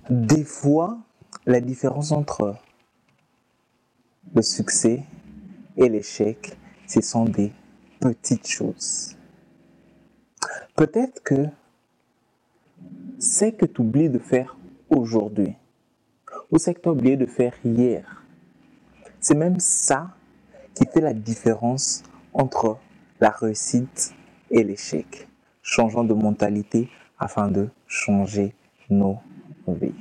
Des fois, la différence entre le succès et l'échec, ce sont des petites choses. Peut-être que c'est que tu oublies de faire aujourd'hui, ou c'est que tu as oublié de faire hier. C'est même ça qui fait la différence entre la réussite et l'échec. Changeons de mentalité afin de changer nos vies.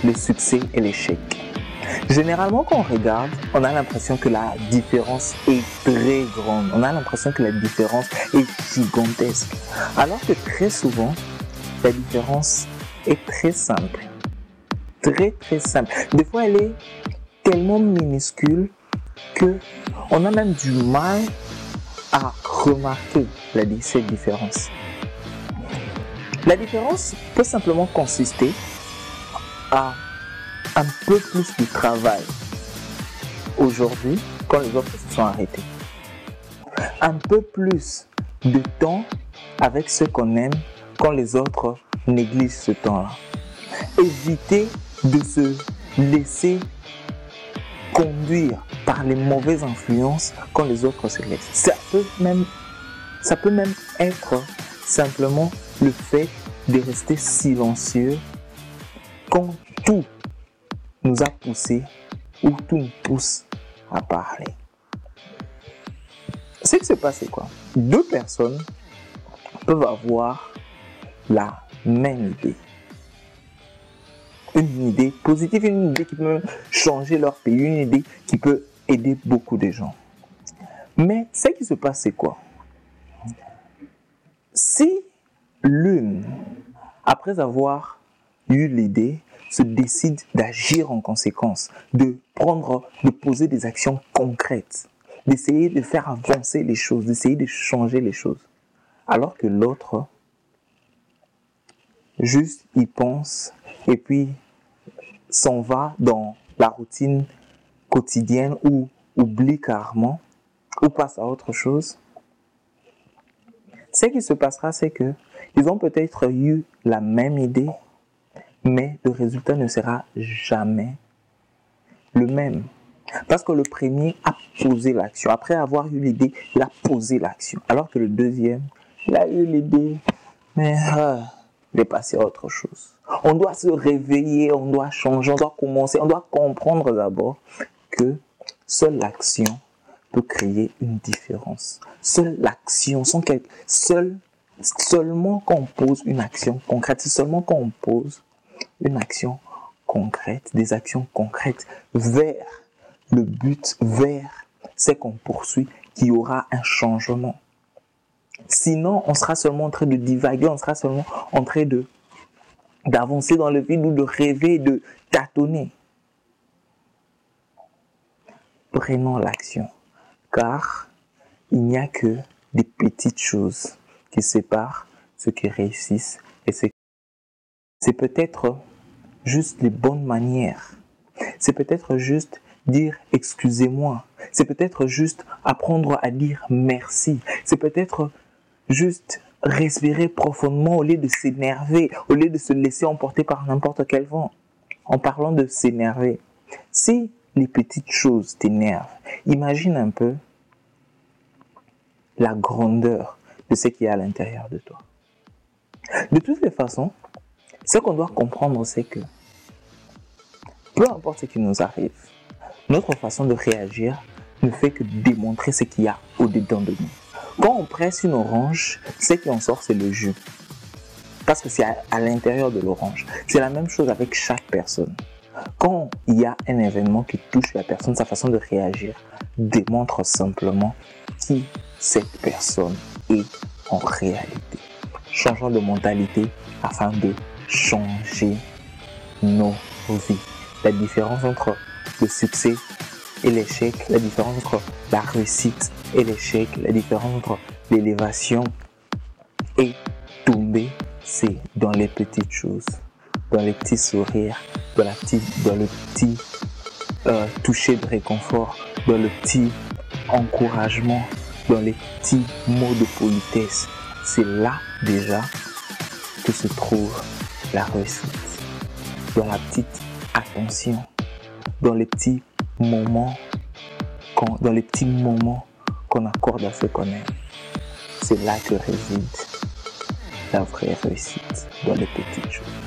Le succès et l'échec. Généralement, quand on regarde, on a l'impression que la différence est très grande. On a l'impression que la différence est gigantesque. Alors que très souvent, la différence est très simple. Très, très simple. Des fois, elle est tellement minuscule qu'on a même du mal à remarquer cette différence. La différence peut simplement consister à un peu plus de travail aujourd'hui quand les autres se sont arrêtés. Un peu plus de temps avec ceux qu'on aime quand les autres négligent ce temps-là. Éviter de se laisser conduire par les mauvaises influences quand les autres se laissent. Ça peut même être simplement le fait de rester silencieux quand tout nous a poussé ou tout nous pousse à parler. Ce qui se passe, c'est quoi? Deux personnes peuvent avoir la même idée. Une idée positive, une idée qui peut changer leur pays, une idée qui peut aider beaucoup de gens. Mais ce qui se passe, c'est quoi? Si l'une, après avoir eu l'idée, se décide d'agir en conséquence, de poser des actions concrètes, d'essayer de faire avancer les choses, d'essayer de changer les choses, alors que l'autre, juste y pense et puis s'en va dans la routine quotidienne ou oublie carrément ou passe à autre chose. Ce qui se passera, c'est que ils ont peut-être eu la même idée, mais le résultat ne sera jamais le même. Parce que le premier a posé l'action. Après avoir eu l'idée, il a posé l'action. Alors que le deuxième, il a eu l'idée, mais il est passé à autre chose. On doit se réveiller, on doit changer, on doit commencer, on doit comprendre d'abord que seule l'action peut créer une différence. Seule l'action, seulement quand on pose une action concrète, c'est seulement quand on pose une action concrète, des actions concrètes vers le but, vers ce qu'on poursuit, qu'il y aura un changement. Sinon, on sera seulement en train de divaguer, on sera seulement en train d'avancer dans le vide ou de rêver, de tâtonner. Prenons l'action, car il n'y a que des petites choses qui séparent ceux qui réussissent et ceux qui... C'est peut-être juste les bonnes manières. C'est peut-être juste dire excusez-moi. C'est peut-être juste apprendre à dire merci. C'est peut-être juste respirer profondément au lieu de s'énerver, au lieu de se laisser emporter par n'importe quel vent. En parlant de s'énerver, si les petites choses t'énervent, imagine un peu la grandeur de ce qu'il y a à l'intérieur de toi. De toutes les façons, ce qu'on doit comprendre, c'est que peu importe ce qui nous arrive, notre façon de réagir ne fait que démontrer ce qu'il y a au-dedans de nous. Quand on presse une orange, ce qui en sort, c'est le jus. Parce que c'est à l'intérieur de l'orange. C'est la même chose avec chaque personne. Quand il y a un événement qui touche la personne, sa façon de réagir démontre simplement qui cette personne est en réalité. Changeons de mentalité afin de changer nos vies. La différence entre le succès et l'échec, la différence entre la réussite et l'échec, la différence entre l'élévation et tomber, c'est dans les petites choses, dans les petits sourires, dans le petit toucher de réconfort, dans le petit encouragement, dans les petits mots de politesse. C'est là déjà que se trouve la réussite. Dans la petite attention, dans les petits moments qu'on accorde à ce qu'on aime. C'est là que réside la vraie réussite, dans les petites choses.